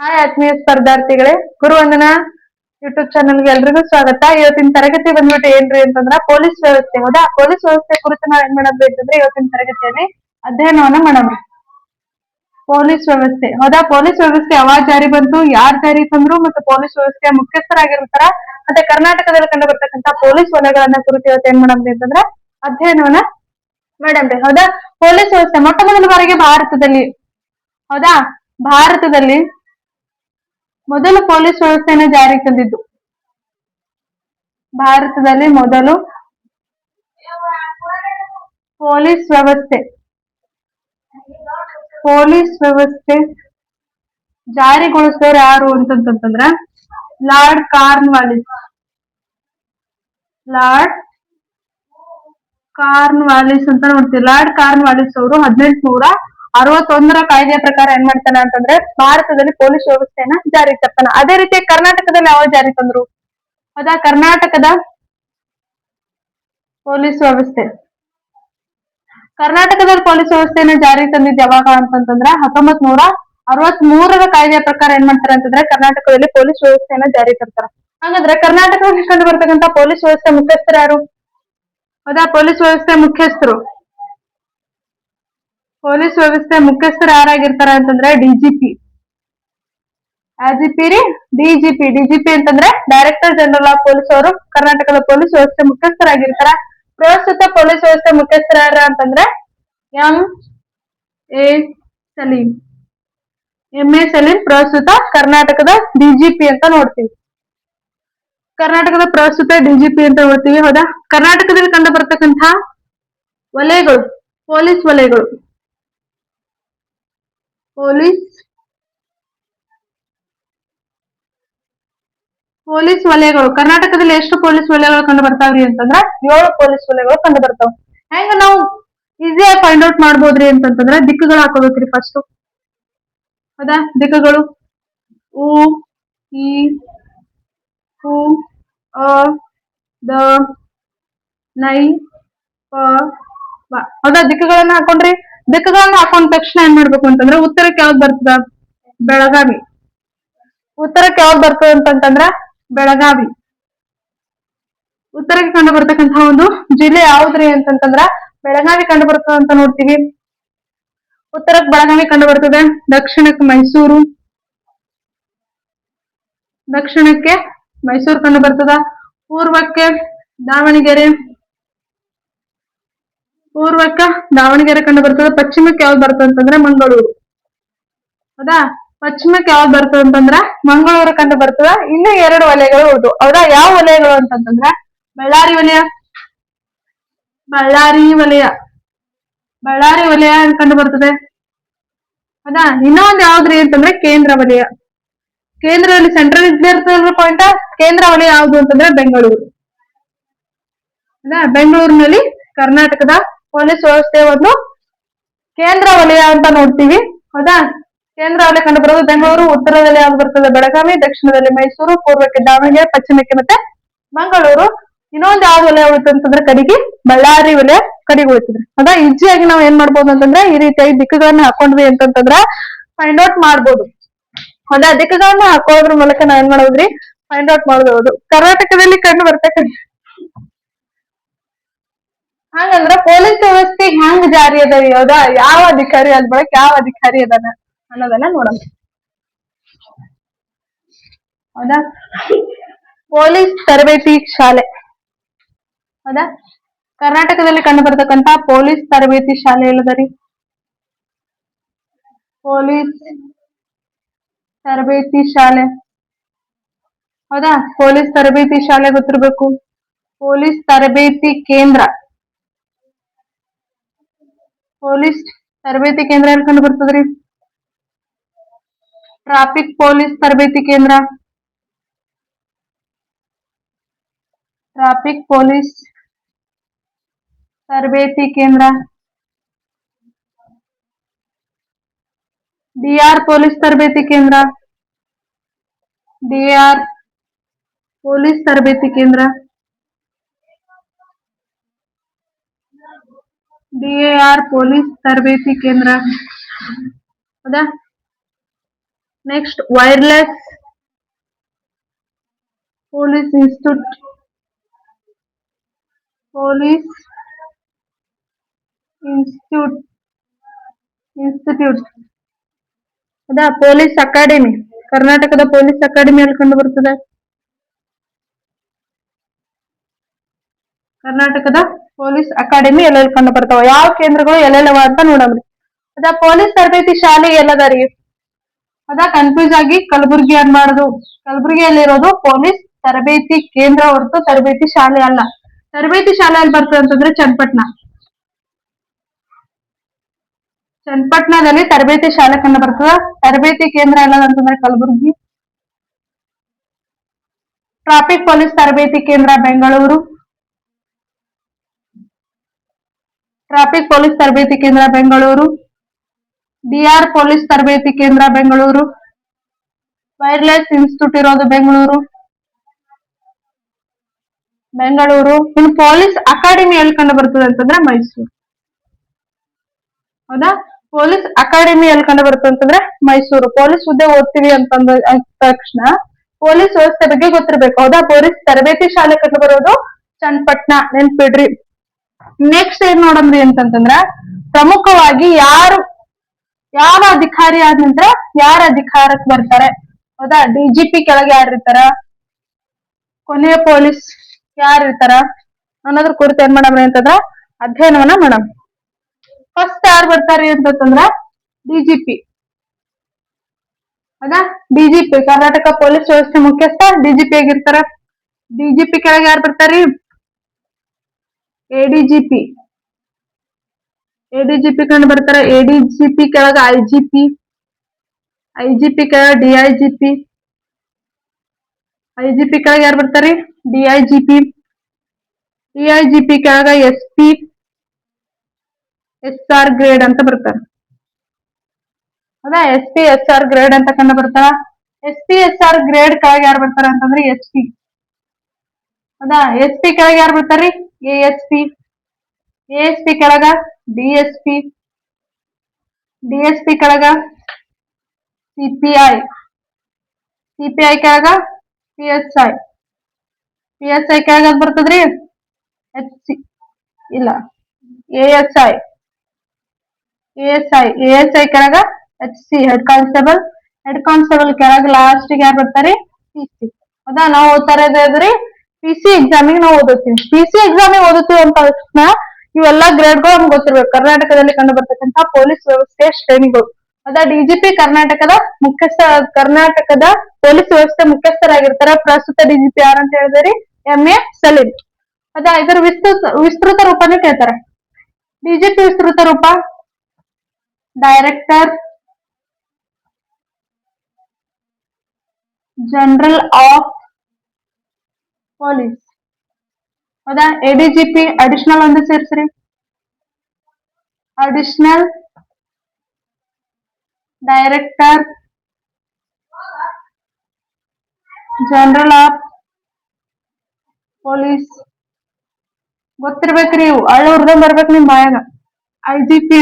Hi ಆತ್ಮೀಯ ಸ್ಪರ್ಧಾರ್ಥಿಗಳೇ, ಗುರುವಂದನಾ YouTube ಚಾನಲ್ಗೆ ಎಲ್ರಿಗೂ ಸ್ವಾಗತ. ಇವತ್ತಿನ ತರಗತಿ ಬಂದ್ಬಿಟ್ಟು ಏನ್ರಿ ಅಂತಂದ್ರ ಪೊಲೀಸ್ ವ್ಯವಸ್ಥೆ. ಹೌದಾ, ಪೊಲೀಸ್ ವ್ಯವಸ್ಥೆ ಕುರಿತು ನಾವ್ ಏನ್ ಮಾಡೋದು ಅಂತಂದ್ರೆ ಇವತ್ತಿನ ತರಗತಿಯಲ್ಲಿ ಅಧ್ಯಯನವನ್ನ ಮಾಡೋಣ. ಪೊಲೀಸ್ ವ್ಯವಸ್ಥೆ. ಹೌದಾ, ಪೊಲೀಸ್ ವ್ಯವಸ್ಥೆ ಯಾವಾಗ ಜಾರಿ ಬಂತು, ಯಾರ್ ಜಾರಿ ತಂದ್ರು, ಮತ್ತು ಪೊಲೀಸ್ ವ್ಯವಸ್ಥೆಯ ಮುಖ್ಯಸ್ಥರಾಗಿರ್ತಾರ, ಮತ್ತೆ ಕರ್ನಾಟಕದಲ್ಲಿ ಕಂಡು ಬರ್ತಕ್ಕಂತ ಪೊಲೀಸ್ ವಲಯಗಳನ್ನ ಕುರಿತು ಇವತ್ತು ಏನ್ ಮಾಡಮ್ರಿ ಅಂತಂದ್ರ ಅಧ್ಯಯನವನ್ನ ಮಾಡಮ್ರಿ. ಹೌದಾ, ಪೊಲೀಸ್ ವ್ಯವಸ್ಥೆ ಮೊಟ್ಟ ಮೊದಲ ಬಾರಿಗೆ ಭಾರತದಲ್ಲಿ, ಹೌದಾ, ಭಾರತದಲ್ಲಿ ಮೊದಲು ಪೊಲೀಸ್ ವ್ಯವಸ್ಥೆಯನ್ನು ಜಾರಿಗೆ ತಂದಿದ್ದು. ಭಾರತದಲ್ಲಿ ಮೊದಲು ಪೊಲೀಸ್ ವ್ಯವಸ್ಥೆ ಜಾರಿಗೊಳಿಸಿದವರು ಯಾರು ಅಂತಂತಂದ್ರ ಲಾರ್ಡ್ ಕಾರ್ನ್ವಾಲಿಸ್. ಅಂತ ನೋಡ್ತೀವಿ. ಲಾರ್ಡ್ ಕಾರ್ನ್ವಾಲಿಸ್ ಅವರು 1861 ಕಾಯ್ದೆಯ ಪ್ರಕಾರ ಏನ್ ಮಾಡ್ತಾನೆ ಅಂತಂದ್ರೆ ಭಾರತದಲ್ಲಿ ಪೊಲೀಸ್ ವ್ಯವಸ್ಥೆಯನ್ನ ಜಾರಿಗೆ ತರ್ತಾನೆ. ಅದೇ ರೀತಿ ಕರ್ನಾಟಕದಲ್ಲಿ ಯಾವ ಜಾರಿ ತಂದ್ರು? ಹೌದಾ, ಕರ್ನಾಟಕದ ಪೊಲೀಸ್ ವ್ಯವಸ್ಥೆ. ಕರ್ನಾಟಕದಲ್ಲಿ ಪೊಲೀಸ್ ವ್ಯವಸ್ಥೆಯನ್ನ ಜಾರಿಗೆ ತಂದಿದ್ದು ಯಾವಾಗ ಅಂತಂತಂದ್ರ 1963 ಕಾಯ್ದೆಯ ಪ್ರಕಾರ ಏನ್ ಮಾಡ್ತಾರೆ ಅಂತಂದ್ರೆ ಕರ್ನಾಟಕದಲ್ಲಿ ಪೊಲೀಸ್ ವ್ಯವಸ್ಥೆಯನ್ನ ಜಾರಿ ತರ್ತಾರ. ಹಾಗಾದ್ರೆ ಕರ್ನಾಟಕದಲ್ಲಿ ಕಂಡು ಬರ್ತಕ್ಕಂಥ ಪೊಲೀಸ್ ವ್ಯವಸ್ಥೆ ಮುಖ್ಯಸ್ಥರು ಯಾರು? ಹೌದಾ, ಪೊಲೀಸ್ ವ್ಯವಸ್ಥೆ ಮುಖ್ಯಸ್ಥರು ಯಾರಾಗಿರ್ತಾರ ಅಂತಂದ್ರೆ ಡಿಜಿಪಿ. ಡಿಜಿಪಿ ಅಂತಂದ್ರೆ ಡೈರೆಕ್ಟರ್ ಜನರಲ್ ಆಫ್ ಪೊಲೀಸ್ ಅವರು ಕರ್ನಾಟಕದ ಪೊಲೀಸ್ ವ್ಯವಸ್ಥೆ ಮುಖ್ಯಸ್ಥರಾಗಿರ್ತಾರ. ಪ್ರಸ್ತುತ ಪೊಲೀಸ್ ವ್ಯವಸ್ಥೆ ಮುಖ್ಯಸ್ಥರು ಯಾರ ಅಂತಂದ್ರೆ ಎಂ ಎ ಸಲೀಂ ಪ್ರಸ್ತುತ ಕರ್ನಾಟಕದ ಡಿಜಿಪಿ ಅಂತ ನೋಡ್ತೀವಿ. ಹೌದಾ, ಕರ್ನಾಟಕದಲ್ಲಿ ಕಂಡು ಬರ್ತಕ್ಕಂಥ ವಲಯಗಳು, ಪೊಲೀಸ್ ವಲಯಗಳು. ಕರ್ನಾಟಕದಲ್ಲಿ ಎಷ್ಟು ಪೊಲೀಸ್ ವಲಯಗಳು ಕಂಡು ಬರ್ತಾವ್ರಿ ಅಂತಂದ್ರ 7 ಪೊಲೀಸ್ ವಲಯಗಳು ಕಂಡು ಬರ್ತಾವ. ಹೆಂಗ ನಾವು ಈಸಿಯಾಗಿ ಫೈಂಡ್ ಔಟ್ ಮಾಡ್ಬೋದ್ರಿ ಅಂತಂತಂದ್ರ ದಿಕ್ಕುಗಳು ಹಾಕೋಬೇಕ್ರಿ ಫಸ್ಟ್. ಹೌದಾ, ದಿಕ್ಕುಗಳು ಉ ಈ ಉ ಅ ದ ನೈ ಪ ವ. ಹೌದಾ, ದಿಕ್ಕುಗಳನ್ನ ಹಾಕೊಂಡ್ರಿ. ದಿಕ್ಕುಗಳನ್ನ ಹಾಕೊಂಡ ತಕ್ಷಣ ಏನ್ ಮಾಡ್ಬೇಕು ಅಂತಂದ್ರೆ ಉತ್ತರಕ್ಕೆ ಯಾವ್ದು ಬರ್ತದ? ಬೆಳಗಾವಿ. ಉತ್ತರಕ್ಕೆ ಯಾವ್ದು ಬರ್ತದ ಅಂತಂತಂದ್ರ ಬೆಳಗಾವಿ. ಉತ್ತರಕ್ಕೆ ಕಂಡು ಬರ್ತಕ್ಕಂತಹ ಒಂದು ಜಿಲ್ಲೆ ಯಾವ್ದ್ರಿ ಅಂತಂತಂದ್ರ ಬೆಳಗಾವಿ ಕಂಡು ಬರ್ತದ ಅಂತ ನೋಡ್ತೀವಿ. ಉತ್ತರಕ್ಕೆ ಬೆಳಗಾವಿ ಕಂಡು ಬರ್ತದೆ. ದಕ್ಷಿಣಕ್ಕೆ ಮೈಸೂರು ಕಂಡು ಬರ್ತದ. ಪೂರ್ವಕ್ಕೆ ದಾವಣಗೆರೆ ಕಂಡು ಬರ್ತದೆ. ಪಶ್ಚಿಮಕ್ಕೆ ಯಾವ್ದು ಬರ್ತದೆ ಅಂತಂದ್ರೆ ಮಂಗಳೂರು. ಹೌದಾ, ಪಶ್ಚಿಮಕ್ಕೆ ಯಾವ್ದು ಬರ್ತದೆ ಅಂತಂದ್ರ ಮಂಗಳೂರು ಕಂಡು ಬರ್ತದ. ಇನ್ನು 2 ವಲಯಗಳು ಉಳಿದು. ಹೌದಾ, ಯಾವ ವಲಯಗಳು ಅಂತಂತಂದ್ರ ಬಳ್ಳಾರಿ ವಲಯ ಕಂಡು ಬರ್ತದೆ. ಹೌದಾ, ಇನ್ನೊಂದು ಯಾವ್ದ್ರಿ ಅಂತಂದ್ರೆ ಕೇಂದ್ರ ವಲಯ. ಕೇಂದ್ರದಲ್ಲಿ ಸೆಂಟ್ರಲ್ ಇರ್ತದ ಪಾಯಿಂಟ್. ಕೇಂದ್ರ ವಲಯ ಯಾವ್ದು ಅಂತಂದ್ರೆ ಬೆಂಗಳೂರು. ಬೆಂಗಳೂರಿನಲ್ಲಿ ಕರ್ನಾಟಕದ ಪೊಲೀಸ್ ವ್ಯವಸ್ಥೆಯ ಒಂದು ಕೇಂದ್ರ ವಲಯ ಅಂತ ನೋಡ್ತೀವಿ. ಹೌದಾ, ಕೇಂದ್ರ ವಲಯ ಕಂಡು ಬರೋದು ಬೆಂಗಳೂರು. ಉತ್ತರದಲ್ಲಿ ಯಾವ್ದು ಬರ್ತದೆ? ಬೆಳಗಾವಿ. ದಕ್ಷಿಣದಲ್ಲಿ ಮೈಸೂರು. ಪೂರ್ವಕ್ಕೆ ದಾವಣಗೆರೆ. ಪಶ್ಚಿಮಕ್ಕೆ ಮತ್ತೆ ಮಂಗಳೂರು. ಇನ್ನೊಂದು ಯಾವ್ದು ವಲಯ ಉಳಿತು ಅಂತಂದ್ರೆ ಕಡೆಗೆ ಬಳ್ಳಾರಿ ವಲಯ ಕಡೆಗೆ ಉಳಿತದ್ರಿ. ಹೌದಾ, ಈಜಿಯಾಗಿ ನಾವ್ ಏನ್ ಮಾಡ್ಬೋದು ಅಂತಂದ್ರೆ ಈ ರೀತಿಯಾಗಿ ದಿಕ್ಕುಗಳನ್ನ ಹಾಕೊಂಡ್ವಿ ಅಂತಂತಂದ್ರ ಫೈಂಡ್ ಔಟ್ ಮಾಡ್ಬೋದು. ಹೌದಾ, ದಿಕ್ಕುಗಳನ್ನ ಹಾಕೋದ್ರ ಮೂಲಕ ನಾವ್ ಏನ್ ಮಾಡೋದ್ರಿ ಫೈಂಡ್ ಔಟ್ ಮಾಡಬಹುದು. ಕರ್ನಾಟಕದಲ್ಲಿ ಕಂಡು ಬರ್ತಕ್ಕಂಥ ಹಂಗಂದ್ರ ಪೊಲೀಸ್ ವ್ಯವಸ್ಥೆ ಹೆಂಗ್ ಜಾರಿ ಅದಾವ? ಹೌದಾ, ಯಾವ ಅಧಿಕಾರಿ ಅದ್ ಬಳಕ ಯಾವ ಅಧಿಕಾರಿ ಅದಾನ ಅನ್ನೋದನ್ನ ನೋಡೋಣ. ಹೌದಾ, ಪೊಲೀಸ್ ತರಬೇತಿ ಶಾಲೆ. ಹೌದಾ, ಕರ್ನಾಟಕದಲ್ಲಿ ಕಂಡು ಬರ್ತಕ್ಕಂತ ಪೊಲೀಸ್ ತರಬೇತಿ ಶಾಲೆ ಎಲ್ಲದರಿ? ಪೊಲೀಸ್ ತರಬೇತಿ ಶಾಲೆ. ಹೌದಾ, ಪೊಲೀಸ್ ತರಬೇತಿ ಶಾಲೆ ಗೊತ್ತಿರ್ಬೇಕು. ಪೊಲೀಸ್ ತರಬೇತಿ ಕೇಂದ್ರ. ಎಲ್ಲಿ ಕಂಡು ಬರ್ತದ್ರಿ? ಟ್ರಾಫಿಕ್ ಪೊಲೀಸ್ ತರಬೇತಿ ಕೇಂದ್ರ. DR ಪೊಲೀಸ್ ತರಬೇತಿ ಕೇಂದ್ರ. DAR ಪೊಲೀಸ್ ತರಬೇತಿ ಕೇಂದ್ರ. DAR ಪೊಲೀಸ್ ತರಬೇತಿ ಕೇಂದ್ರ. ಹೌದಾ, Next, Wireless Police Institute. Police Institute. Institute. ಅದ ಪೊಲೀಸ್ ಅಕಾಡೆಮಿ. ಕರ್ನಾಟಕದ ಪೊಲೀಸ್ ಅಕಾಡೆಮಿ ಎಲ್ಲಿ ಕಂಡು ಬರ್ತದೆ? ಕರ್ನಾಟಕದ ಪೊಲೀಸ್ ಅಕಾಡೆಮಿ ಎಲ್ಲೆಲ್ಲಿ ಕಂಡು ಬರ್ತಾವ? ಯಾವ ಕೇಂದ್ರಗಳು ಎಲ್ಲೆಲ್ಲವ ಅಂತ ನೋಡಮ್ರಿ. ಅದ ಪೊಲೀಸ್ ತರಬೇತಿ ಶಾಲೆ ಎಲ್ಲದರಿ? ಅದ ಕನ್ಫ್ಯೂಸ್ ಆಗಿ ಕಲಬುರ್ಗಿ ಅನ್ಬಾರ್ದು. ಕಲಬುರ್ಗಿಯಲ್ಲಿರೋದು ಪೊಲೀಸ್ ತರಬೇತಿ ಕೇಂದ್ರ ಹೊರತು ತರಬೇತಿ ಶಾಲೆ ಅಲ್ಲ. ತರಬೇತಿ ಶಾಲೆ ಅಲ್ಲಿ ಬರ್ತದೆ ಅಂತಂದ್ರೆ ಚನ್ನಪಟ್ಟಣ. ಚನ್ನಪಟ್ಟಣದಲ್ಲಿ ತರಬೇತಿ ಶಾಲೆ ಕಂಡು ಬರ್ತದ. ತರಬೇತಿ ಕೇಂದ್ರ ಎಲ್ಲದಂತಂದ್ರೆ ಕಲಬುರ್ಗಿ. ಟ್ರಾಫಿಕ್ ಪೊಲೀಸ್ ತರಬೇತಿ ಕೇಂದ್ರ ಬೆಂಗಳೂರು. ಟ್ರಾಫಿಕ್ ಪೊಲೀಸ್ ತರಬೇತಿ ಕೇಂದ್ರ ಬೆಂಗಳೂರು. ಡಿಆರ್ ಪೊಲೀಸ್ ತರಬೇತಿ ಕೇಂದ್ರ ಬೆಂಗಳೂರು. ವೈರ್ಲೆಸ್ ಇನ್ಸ್ಟಿಟ್ಯೂಟ್ ಇರೋದು ಬೆಂಗಳೂರು. ಬೆಂಗಳೂರು. ಇನ್ನು ಪೊಲೀಸ್ ಅಕಾಡೆಮಿ ಎಲ್ಲಿ ಕಂಡು ಬರ್ತದೆ ಅಂತಂದ್ರೆ ಮೈಸೂರು. ಹೌದಾ? ಪೊಲೀಸ್ ಅಕಾಡೆಮಿ ಎಲ್ಲಿ ಕಂಡು ಬರುತ್ತೆ ಅಂತಂದ್ರೆ ಮೈಸೂರು. ಪೊಲೀಸ್ ಹುದ್ದೆ ಓದ್ತೀವಿ ಅಂತಂದ ತಕ್ಷಣ ಪೊಲೀಸ್ ವ್ಯವಸ್ಥೆ ಬಗ್ಗೆ ಗೊತ್ತಿರ್ಬೇಕು. ಹೌದಾ? ಪೊಲೀಸ್ ತರಬೇತಿ ಶಾಲೆ ಕಂಡು ಬರೋದು ಚನ್ನಪಟ್ಟಣ, ನೆನ್ಪಿಡ್ರಿ. ನೆಕ್ಸ್ಟ್ ಏನ್ ನೋಡಮ್ರಿ ಅಂತಂತಂದ್ರ ಪ್ರಮುಖವಾಗಿ ಯಾವ ಅಧಿಕಾರಿ ಆದ ನಂತರ ಯಾರ ಅಧಿಕಾರಕ್ಕೆ ಬರ್ತಾರೆ? ಹೌದಾ? ಡಿಜಿಪಿ ಕೆಳಗೆ ಯಾರು ಇರ್ತಾರ? ಕೊನೆಯ ಪೊಲೀಸ್ ಯಾರು ಇರ್ತಾರ ಅನ್ನೋದ್ರ ಕುರಿತು ಏನ್ ಮಾಡಮ್ರಿ ಅಂತಂದ್ರ ಅಧ್ಯಯನವನ್ನ ಮಾಡಮ್. ಫಸ್ಟ್ ಯಾರು ಬರ್ತಾರಿ ಅಂತಂದ್ರ ಡಿಜಿಪಿ. ಹೌದಾ? ಡಿಜಿಪಿ ಕರ್ನಾಟಕ ಪೊಲೀಸ್ ವ್ಯವಸ್ಥೆ ಮುಖ್ಯಸ್ಥ ಡಿಜಿಪಿ ಆಗಿರ್ತಾರ. ಡಿಜಿಪಿ ಕೆಳಗೆ ಯಾರು ಬರ್ತಾರಿ? ಎಡಿಜಿಪಿ. ಎಡಿಜಿಪಿ ಕಂಡು ಬರ್ತಾರ. ಎಡಿಜಿಪಿ ಕೆಳಗ ಐಜಿಪಿ. ಐಜಿಪಿ ಕೆಳಗ ಡಿಐಜಿಪಿ. ಐಜಿಪಿ ಕೆಳಗೆ ಯಾರು ಬರ್ತಾರಿ? ಡಿಐಜಿಪಿ. ಡಿಐಜಿಪಿ ಕೆಳಗ ಎಸ್ಪಿ, SR ಗ್ರೇಡ್ ಅಂತ ಬರ್ತಾರ. ಹೌದಾ? SP SR ಗ್ರೇಡ್ ಅಂತ ಕಂಡು ಬರ್ತಾರ. SP SR ಗ್ರೇಡ್ ಕೆಳಗೆ ಯಾರು ಬರ್ತಾರ ಅಂತಂದ್ರೆ SP. ಹೌದಾ? SP ಕೆಳಗೆ ಯಾರು ಬರ್ತಾರಿ? ASP. ASP ಕೆಳಗ DSP. DSP ಕೆಳಗ CPI. CPI ಕೆಳಗ PSI. PSI ಕೆಳಗ ಬರ್ತದ್ರಿ HC. ಇಲ್ಲ, ASI. ASI ಕೆಳಗ HC head constable. Head constable ಕೆಳಗ ಲಾಸ್ಟ್ ಯಾರು ಬರ್ತಾರೆ? PC. ಹೌದಾ? ನಾವು ಓದ್ತಾ ಇರೋದ್ರಿ PC ಎಕ್ಸಾಮಿಗೆ ನಾವು ಓದುತ್ತೀವಿ. PC ಎಕ್ಸಾಮಿಗೆ ಓದುತ್ತೀವಿ ಅಂತ ತಕ್ಷಣ ಇವೆಲ್ಲಾ ಗ್ರೇಡ್ಗಳು ನಮ್ಗೆ ಗೊತ್ತಿರ್ಬೇಕು. ಕರ್ನಾಟಕದಲ್ಲಿ ಕಂಡು ಬರ್ತಕ್ಕಂಥ ಪೊಲೀಸ್ ವ್ಯವಸ್ಥೆಯ ಶ್ರೇಣಿಗಳು. ಹೌದಾ? ಡಿಜಿಪಿ ಕರ್ನಾಟಕದ ಪೊಲೀಸ್ ವ್ಯವಸ್ಥೆ ಮುಖ್ಯಸ್ಥರಾಗಿರ್ತಾರೆ. ಪ್ರಸ್ತುತ ಡಿಜಿಪಿ ಯಾರಂತ ಹೇಳಿದ್ರಿ? MA ಸಲೀಂ. ಹೌದಾ? ಇದರ ವಿಸ್ತೃತ ರೂಪನೇ ಕೇಳ್ತಾರೆ. ಡಿಜಿಪಿ ವಿಸ್ತೃತ ರೂಪ ಡೈರೆಕ್ಟರ್ ಜನರಲ್ ಆಫ್ ಪೊಲೀಸ್. ಹೌದಾ? ಎಡಿಜಿಪಿ ಅಡಿಷನಲ್ ಒಂದು ಸೇರಿಸ್ರಿ. Additional director general of police. ಗೊತ್ತಿರ್ಬೇಕ್ರಿ ಇವು. ಉರ್ದಂಗ್ ಬರ್ಬೇಕು ನಿಮ್ ಬಾಯಾಗ. ಐಜಿಪಿ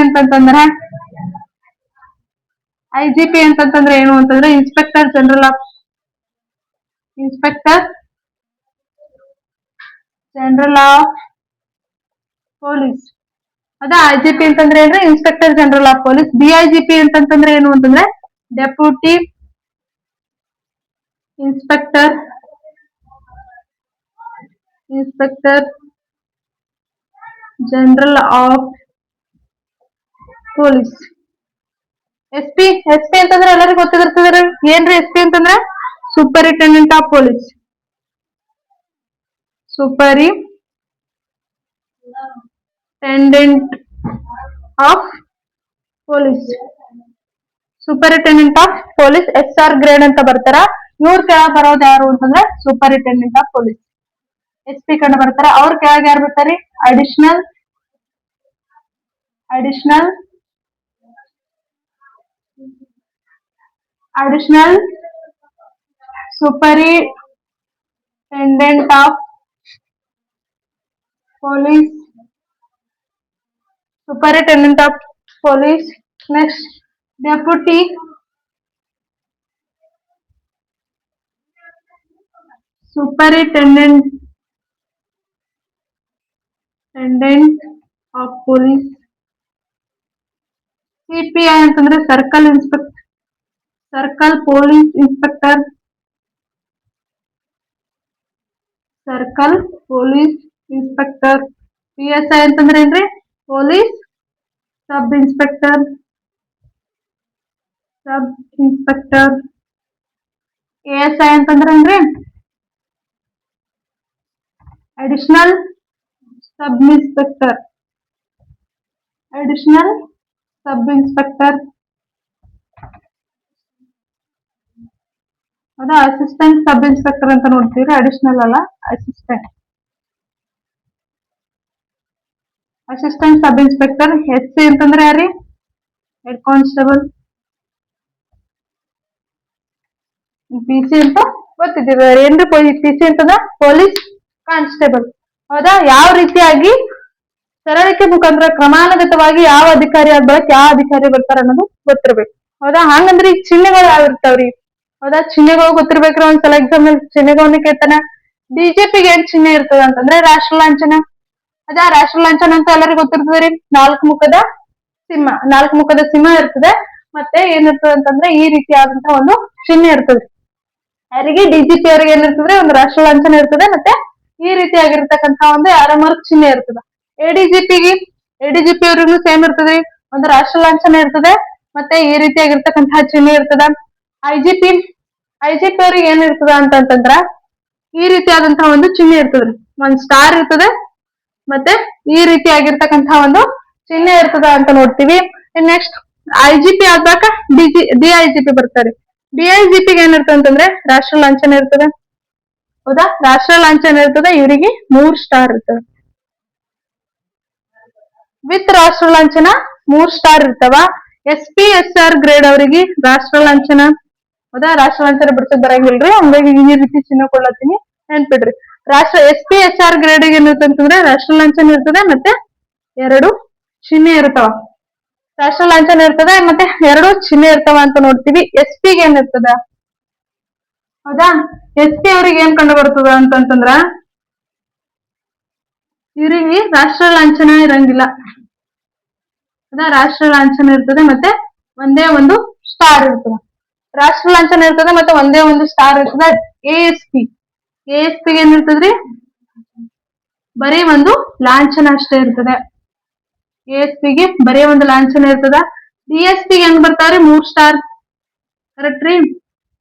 ಅಂತಂತಂದ್ರ ಏನು ಅಂತಂದ್ರೆ ಇನ್ಸ್ಪೆಕ್ಟರ್ ಜನರಲ್ ಆಫ್ ಪೊಲೀಸ್. ಅದ ಐಜಿಪಿ ಅಂತಂದ್ರೆ ಏನ್ರಿ? Inspector general of police. DIGP ಅಂತಂದ್ರೆ ಏನು ಅಂತಂದ್ರೆ deputy inspector general of police. SP ಅಂತಂದ್ರೆ ಎಲ್ಲರಿಗೂ ಗೊತ್ತಿರ್ತದ್ರಿ. ಏನ್ರಿ SP ಅಂತಂದ್ರೆ? Superintendent of police. Superintendent of police SR grade ಅಂತ ಬರ್ತಾರ. ಇವ್ರ ಕೆಳಗೆ ಬರೋದು ಯಾರು ಅಂತಂದ್ರೆ ಸೂಪರಿಂಟೆಂಡೆಂಟ್ ಆಫ್ ಪೊಲೀಸ್. SP ಕಂಡು ಬರ್ತಾರ. ಅವ್ರ ಕೆಳಗೆ ಯಾರು ಬರ್ತಾರಿ? Additional superintendent of police. Next deputy superintendent of police. CPI ಅಂತಂದ್ರೆ ಸರ್ಕಲ್ ಪೊಲೀಸ್ ಇನ್ಸ್ಪೆಕ್ಟರ್. PSI ಅಂತಂದ್ರೆ ಏನ್ರಿ? Police sub inspector. ASI ಅಂತಂದ್ರೆ ಏನ್ರಿ? Additional sub inspector. ಅದ ಅಸಿಸ್ಟೆಂಟ್ ಸಬ್ ಇನ್ಸ್ಪೆಕ್ಟರ್ ಅಂತ ನೋಡ್ತೀವಿ, ಅಡಿಷನಲ್ ಅಲ್ಲ, ಅಸಿಸ್ಟೆಂಟ್ ಸಬ್ ಇನ್ಸ್ಪೆಕ್ಟರ್. SC ಅಂತಂದ್ರೆ ಯಾರಿ? Head constable. PC ಅಂತ ಗೊತ್ತಿದ್ದೀವಿ ಏನ್ರಿ? PC ಅಂತಂದ್ರ ಪೊಲೀಸ್ ಕಾನ್ಸ್ಟೇಬಲ್. ಹೌದಾ? ಯಾವ ರೀತಿಯಾಗಿ ಸರಳಿಕೆ ಮುಖಾಂತರ ಕ್ರಮಾನುಗತವಾಗಿ ಯಾವ ಅಧಿಕಾರಿ ಆಗ್ಬೇಕು, ಯಾವ ಅಧಿಕಾರಿ ಬರ್ತಾರ ಅನ್ನೋದು ಗೊತ್ತಿರ್ಬೇಕು. ಹೌದಾ? ಹಂಗಂದ್ರೆ ಈಗ ಚಿಹ್ನೆಗಳು ಯಾವ ಇರ್ತಾವ್ರಿ? ಹೌದಾ? ಚಿಹ್ನೆಗಳು ಗೊತ್ತಿರ್ಬೇಕ್ರಿ. ಒಂದ್ಸಲ ಎಕ್ಸಾಮ್ ಅಲ್ಲಿ ಚಿಹ್ನೆಗಳನ್ನ ಕೇಳ್ತಾನ. BJP ಏನ್ ಚಿಹ್ನೆ ಇರ್ತದ ಅಂತಂದ್ರೆ ರಾಷ್ಟ್ರ ಲಾಂಛನ. ಅದ ರಾಷ್ಟ್ರ ಲಾಂಛನ ಅಂತ ಎಲ್ಲರಿಗೂ ಗೊತ್ತಿರ್ತದ್ರಿ. ನಾಲ್ಕು ಮುಖದ ಸಿಂಹ ಇರ್ತದೆ. ಮತ್ತೆ ಏನಿರ್ತದೆ ಅಂತಂದ್ರೆ ಈ ರೀತಿಯಾದಂತಹ ಒಂದು ಚಿಹ್ನೆ ಇರ್ತದೆ. ಯಾರಿಗೆ? DGP ಅವರಿಗೆ ಏನಿರ್ತದ್ರೆ ಒಂದು ರಾಷ್ಟ್ರ ಲಾಂಛನ ಇರ್ತದೆ. ಮತ್ತೆ ಈ ರೀತಿಯಾಗಿರ್ತಕ್ಕಂತಹ ಒಂದು ಆರೋ ಮಾರ್ಕ್ ಚಿಹ್ನೆ ಇರ್ತದೆ. ADGP ಅವ್ರಿಗೂ ಸೇಮ್ ಇರ್ತದೆ, ಒಂದು ರಾಷ್ಟ್ರ ಲಾಂಛನ ಇರ್ತದೆ, ಮತ್ತೆ ಈ ರೀತಿಯಾಗಿರ್ತಕ್ಕಂತಹ ಚಿಹ್ನೆ ಇರ್ತದ. IGP ಅವ್ರಿಗೆ ಏನಿರ್ತದ ಅಂತಂದ್ರ ಈ ರೀತಿಯಾದಂತಹ ಒಂದು ಚಿಹ್ನೆ ಇರ್ತದ್ರಿ. ಒಂದ್ ಸ್ಟಾರ್ ಇರ್ತದೆ, ಮತ್ತೆ ಈ ರೀತಿಯಾಗಿರ್ತಕ್ಕಂತಹ ಒಂದು ಚಿಹ್ನೆ ಇರ್ತದ ಅಂತ ನೋಡ್ತೀವಿ. ನೆಕ್ಸ್ಟ್ IGP ಆದ್ಮೇಲೆ DIGP ಬರ್ತಾರೆ. DIGP ಏನಿರ್ತದೆ ಅಂತಂದ್ರೆ ರಾಷ್ಟ್ರ ಲಾಂಛನ ಇರ್ತದೆ. ಹೌದಾ? ರಾಷ್ಟ್ರ ಲಾಂಛನ ಇರ್ತದೆ. ಇವರಿಗೆ 3 ಸ್ಟಾರ್ ಇರ್ತದೆ. ವಿತ್ ರಾಷ್ಟ್ರ ಲಾಂಛನ 3 ಸ್ಟಾರ್ ಇರ್ತಾವ. SP SR ಗ್ರೇಡ್ ಅವರಿಗೆ ರಾಷ್ಟ್ರ ಲಾಂಛನ. ಹೌದಾ? ರಾಷ್ಟ್ರ ಲಾಂಛನ ಬಿಡ್ಸಕ್ ಬರಂಗಿಲ್ರಿ, ಹಂಗಾಗಿ ಈ ರೀತಿ ಚಿಹ್ನೆ ಕೊಡ್ಲತ್ತೀನಿ, ನೆನ್ಪಿಡ್ರಿ. SP SR ಗ್ರೇಡ್ ಏನಿರ್ತದೆ ಅಂತಂದ್ರೆ ರಾಷ್ಟ್ರ ಲಾಂಛನ ಇರ್ತದೆ, ಮತ್ತೆ 2 ಚಿಹ್ನೆ ಇರ್ತಾವ. ರಾಷ್ಟ್ರ ಲಾಂಛನ ಇರ್ತದೆ, ಮತ್ತೆ 2 ಚಿಹ್ನೆ ಇರ್ತಾವ ಅಂತ ನೋಡ್ತೀವಿ. SP ಗೆ ಏನಿರ್ತದ? ಹೌದಾ? SP ಅವ್ರಿಗೆ ಏನ್ ಕಂಡು ಬರ್ತದ ಅಂತಂದ್ರ ಇವರಿಗೆ ರಾಷ್ಟ್ರ ಲಾಂಛನ ಇರಂಗಿಲ್ಲ. ಹೌದಾ? ರಾಷ್ಟ್ರ ಲಾಂಛನ ಇರ್ತದೆ, ಮತ್ತೆ ಒಂದೇ ಒಂದು ಸ್ಟಾರ್ ಇರ್ತದೆ. ರಾಷ್ಟ್ರ ಲಾಂಛನ ಇರ್ತದೆ, ಮತ್ತೆ ಒಂದೇ ಒಂದು ಸ್ಟಾರ್ ಇರ್ತದೆ. ASP ಗೆ ಏನಿರ್ತದ್ರಿ? ಬರೀ ಒಂದು ಲಾಂಛನ ಅಷ್ಟೇ ಇರ್ತದೆ. ASP ಗೆ ಬರೀ ಒಂದು ಲಾಂಛನ ಇರ್ತದ. DSP ಗೆ ಹೆಂಗ್ ಬರ್ತಾವ್ರಿ? 3 ಸ್ಟಾರ್. ಕರೆಕ್ಟ್ ರೀ?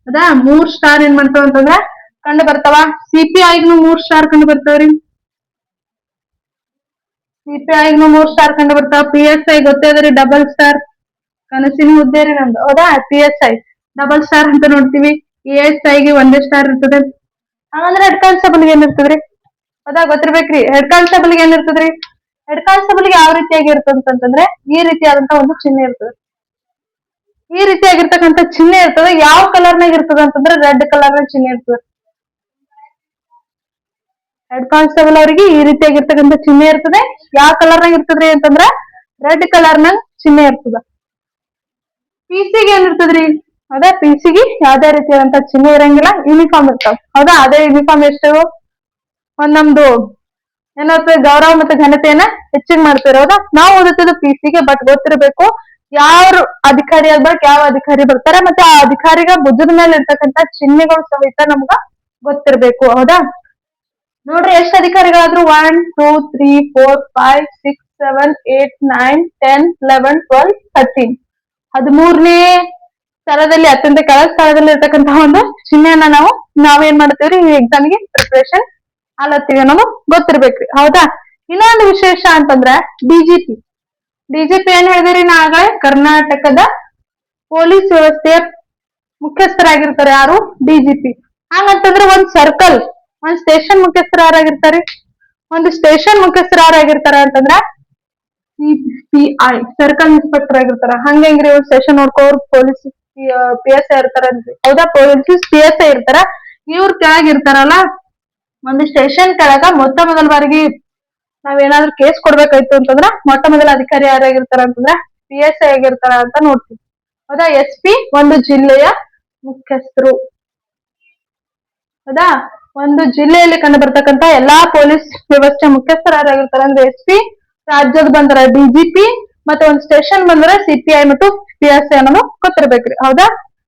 ಅದಾ 3 ಸ್ಟಾರ್ ಏನ್ ಮಾಡ್ತಾವ ಅಂತಂದ್ರ ಕಂಡು ಬರ್ತಾವ. CPI ಗೂ 3 ಸ್ಟಾರ್ ಕಂಡು ಬರ್ತಾವ್ರಿ. ಕಂಡು ಬರ್ತಾವ. PSI ಗೊತ್ತೇ ಅದರಿ, ಡಬಲ್ ಸ್ಟಾರ್, ಕನಸಿನ ಹುದ್ದೆ ರೀ ನಮ್ದು. ಹೌದಾ? PSI ಡಬಲ್ ಸ್ಟಾರ್ ಅಂತ ನೋಡ್ತೀವಿ. ASI ಗೆ ಒಂದೇ ಸ್ಟಾರ್ ಇರ್ತದೆ. ಹಂಗಂದ್ರೆ ಹೆಡ್ ಕಾನ್ಸ್ಟೇಬಲ್ ಗೆ ಏನಿರ್ತದ್ರಿ? ಹೌದಾ? ಗೊತ್ತಿರ್ಬೇಕ್ರಿ. ಹೆಡ್ ಕಾನ್ಸ್ಟೇಬಲ್ ಗೆ ಏನಿರ್ತದ್ರಿ? ಹೆಡ್ ಕಾನ್ಸ್ಟೇಬಲ್ ಗೆ ಯಾವ ರೀತಿಯಾಗಿ ಇರ್ತದಂತಂದ್ರೆ ಈ ರೀತಿಯಾದಂತಹ ಒಂದು ಚಿಹ್ನೆ ಇರ್ತದೆ. ಈ ರೀತಿಯಾಗಿರ್ತಕ್ಕಂಥ ಚಿಹ್ನೆ ಇರ್ತದೆ. ಯಾವ ಕಲರ್ನಾಗ ಇರ್ತದ ಅಂತಂದ್ರೆ ರೆಡ್ ಕಲರ್ನ ಚಿಹ್ನೆ ಇರ್ತದೆ. ಹೆಡ್ ಕಾನ್ಸ್ಟೇಬಲ್ ಅವರಿಗೆ ಈ ರೀತಿಯಾಗಿರ್ತಕ್ಕಂಥ ಚಿಹ್ನೆ ಇರ್ತದೆ. ಯಾವ ಕಲರ್ನಾಗ ಇರ್ತದ್ರಿ ಅಂತಂದ್ರ ರೆಡ್ ಕಲರ್ನಾಗ ಚಿಹ್ನೆ ಇರ್ತದ. PC ಗೆ ಏನಿರ್ತದ್ರಿ? ಹೌದಾ? PC ಗೆ ಯಾವ್ದೇ ರೀತಿಯಾದಂತ ಚಿಹ್ನೆ ಇರಂಗಿಲ್ಲ, ಯೂನಿಫಾರ್ಮ್ ಇರ್ತಾವ. ಹೌದಾ? ಅದೇ ಯೂನಿಫಾರ್ಮ್ ಎಷ್ಟು ಒಂದ್ ನಮ್ದು ಏನಾಗ್ತದೆ, ಗೌರವ ಮತ್ತೆ ಘನತೆಯನ್ನ ಹೆಚ್ಚಿಗೆ ಮಾಡ್ತಾರೆ. ಹೌದಾ? ನಾವು ಓದುತ್ತಿದ್ದು PC ಗೆ, ಬಟ್ ಗೊತ್ತಿರಬೇಕು ಯಾರು ಅಧಿಕಾರಿ ಆಗ್ಬೇಕು, ಯಾವ ಅಧಿಕಾರಿ ಬರ್ತಾರೆ, ಮತ್ತೆ ಆ ಅಧಿಕಾರಿಗ ಭುಜದ ಮೇಲೆ ಇರ್ತಕ್ಕಂಥ ಚಿಹ್ನೆಗಳು ಸಹಿತ ನಮ್ಗ ಗೊತ್ತಿರ್ಬೇಕು. ಹೌದಾ? ನೋಡ್ರಿ ಎಷ್ಟು ಅಧಿಕಾರಿಗಳಾದ್ರು 1 2 3 4 5 6 7 8 9 10 11 12 13. 13ನೇ ಸ್ಥಳದಲ್ಲಿ, ಅತ್ಯಂತ ಕೆಳ ಸ್ಥಳದಲ್ಲಿ ಇರ್ತಕ್ಕಂತಹ ಒಂದು ಚಿಹ್ನೆಯನ್ನ ನಾವೇನ್ ಮಾಡ್ತೇವ್ರಿ, ಈ ಎಕ್ಸಾಮ್ಗೆ ಪ್ರಿಪರೇಷನ್ ಆಲತ್ತೀವಿ ಅನ್ನೋದು ಗೊತ್ತಿರ್ಬೇಕ್ರಿ. ಹೌದಾ? ಇನ್ನೊಂದು ವಿಶೇಷ ಅಂತಂದ್ರ DGP ಏನ್ ಹೇಳಿದ್ರಿ ನಾಳೆ? ಕರ್ನಾಟಕದ ಪೊಲೀಸ್ ವ್ಯವಸ್ಥೆಯ ಮುಖ್ಯಸ್ಥರಾಗಿರ್ತಾರೆ. ಯಾರು? DGP. ಹಂಗಂತಂದ್ರೆ ಒಂದ್ ಸ್ಟೇಷನ್ ಮುಖ್ಯಸ್ಥರು ಯಾರಾಗಿರ್ತಾರೆ? ಒಂದು ಸ್ಟೇಷನ್ ಮುಖ್ಯಸ್ಥರು ಯಾರಾಗಿರ್ತಾರ ಅಂತಂದ್ರ CPI ಸರ್ಕಲ್ ಇನ್ಸ್ಪೆಕ್ಟರ್ ಆಗಿರ್ತಾರ. ಹಂಗಂಗ್ರಿ ಸ್ಟೇಷನ್ ನೋಡ್ಕೋರು ಪೊಲೀಸ್ PSI ಇರ್ತಾರನ್ರಿ. ಹೌದಾ? ಪೊಲೀಸ್ PSI ಇರ್ತಾರ. ಇವ್ರ ಕೆಳಗಿರ್ತಾರಲ್ಲ, ಒಂದು ಸ್ಟೇಷನ್ ಕೆಳಗ ಮೊಟ್ಟ ಮೊದಲ ಬಾರಿಗೆ ನಾವೇನಾದ್ರೂ ಕೇಸ್ ಕೊಡ್ಬೇಕಾಯ್ತು ಅಂತಂದ್ರ ಮೊಟ್ಟ ಮೊದಲ ಅಧಿಕಾರಿ ಯಾರಾಗಿರ್ತಾರ ಅಂತಂದ್ರ PSI ಆಗಿರ್ತಾರ ಅಂತ ನೋಡ್ತೀವಿ. ಹೌದಾ? SP ಒಂದು ಜಿಲ್ಲೆಯ ಮುಖ್ಯಸ್ಥರು. ಹೌದಾ? ಒಂದು ಜಿಲ್ಲೆಯಲ್ಲಿ ಕಂಡು ಬರ್ತಕ್ಕಂತ ಎಲ್ಲಾ ಪೊಲೀಸ್ ವ್ಯವಸ್ಥೆ ಮುಖ್ಯಸ್ಥರಾಗಿರ್ತಾರೆ ಅಂದ್ರೆ SP, ರಾಜ್ಯದ ಬಂದ್ರ DGP, ಮತ್ತೆ ಒಂದು ಸ್ಟೇಷನ್ ಬಂದ್ರೆ CPI ಮತ್ತು PSI ಅನ್ನೋದು ಗೊತ್ತಿರ್ಬೇಕ್ರಿ. ಹೌದಾ?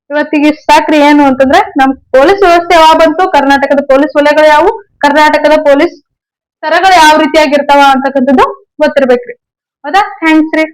ಇವತ್ತಿಗೆ ಸಾಕ್ರಿ. ಏನು ಅಂತಂದ್ರೆ ನಮ್ ಪೊಲೀಸ್ ವ್ಯವಸ್ಥೆ ಯಾವಾಗ ಬಂತು, ಕರ್ನಾಟಕದ ಪೊಲೀಸ್ ವಲಯಗಳು ಯಾವುವು, ಕರ್ನಾಟಕದ ಪೊಲೀಸ್ ಸ್ತರಗಳು ಯಾವ ರೀತಿಯಾಗಿರ್ತಾವ ಅಂತಕ್ಕಂಥದ್ದು ಗೊತ್ತಿರ್ಬೇಕ್ರಿ. ಹೌದಾ? ಥ್ಯಾಂಕ್ಸ್ ರೀ.